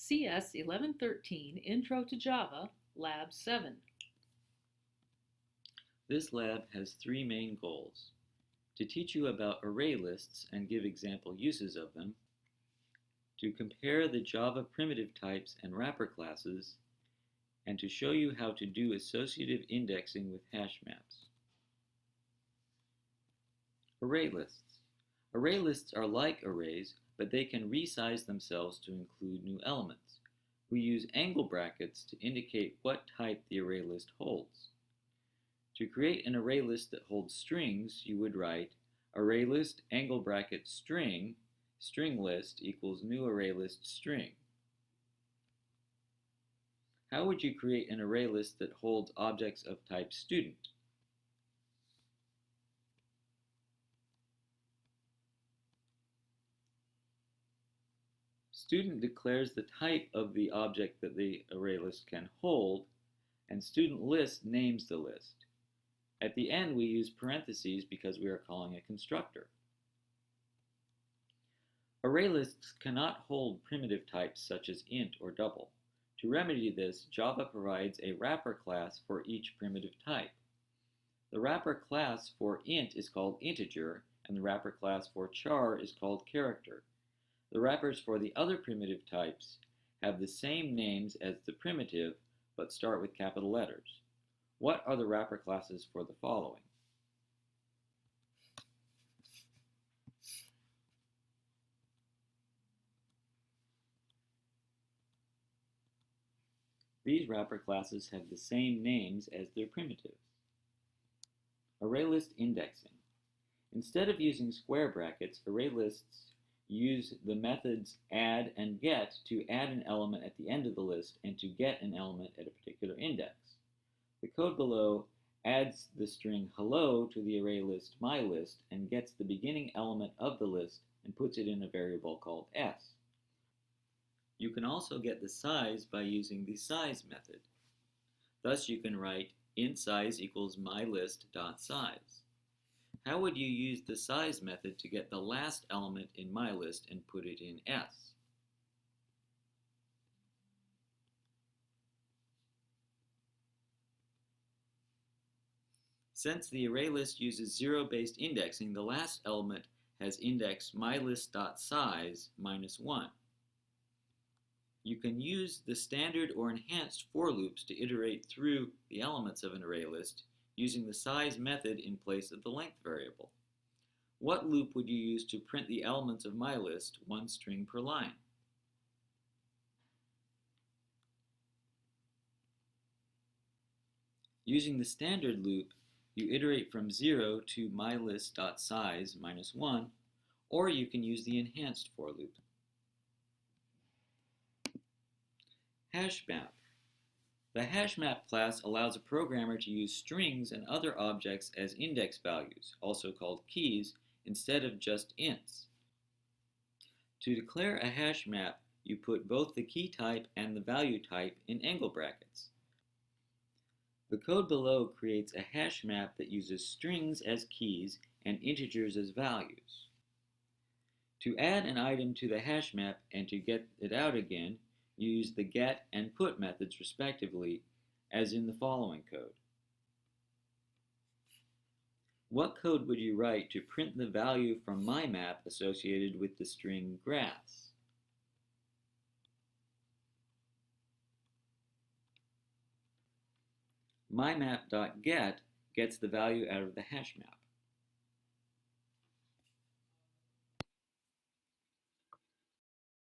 CS1113 Intro to Java, Lab 7. This lab has three main goals: to teach you about array lists and give example uses of them, to compare the Java primitive types and wrapper classes, and to show you how to do associative indexing with hash maps. Array lists. Array lists are like arrays, but they can resize themselves to include new elements. We use angle brackets to indicate what type the array list holds. To create an array list that holds strings, you would write array list angle bracket string list equals new array list string. How would you create an array list that holds objects of type student? Student declares the type of the object that the array list can hold, and student list names the list. At the end, we use parentheses because we are calling a constructor. Array lists cannot hold primitive types such as int or double. To remedy this, Java provides a wrapper class for each primitive type. The wrapper class for int is called integer, and the wrapper class for char is called character. The wrappers for the other primitive types have the same names as the primitive, but start with capital letters. What are the wrapper classes for the following? These wrapper classes have the same names as their primitives. Array list indexing. Instead of using square brackets, array lists use the methods add and get to add an element at the end of the list and to get an element at a particular index. The code below adds the string hello to the array list mylist and gets the beginning element of the list and puts it in a variable called s. You can also get the size by using the size method. Thus you can write int size equals mylist.size. How would you use the size method to get the last element in mylist and put it in s? Since the array list uses zero-based indexing, the last element has index mylist.size -1. You can use the standard or enhanced for loops to iterate through the elements of an array list using the size method in place of the length variable. What loop would you use to print the elements of my list, one string per line? Using the standard loop, you iterate from 0 to mylist.size -1, or you can use the enhanced for loop. Hash map. The hash map class allows a programmer to use strings and other objects as index values, also called keys, instead of just ints. To declare a hash map, you put both the key type and the value type in angle brackets. The code below creates a hash map that uses strings as keys and integers as values. To add an item to the hash map and to get it out again, use the get and put methods respectively, as in the following code. What code would you write to print the value from my map associated with the string grass? MyMap.get gets the value out of the hash map.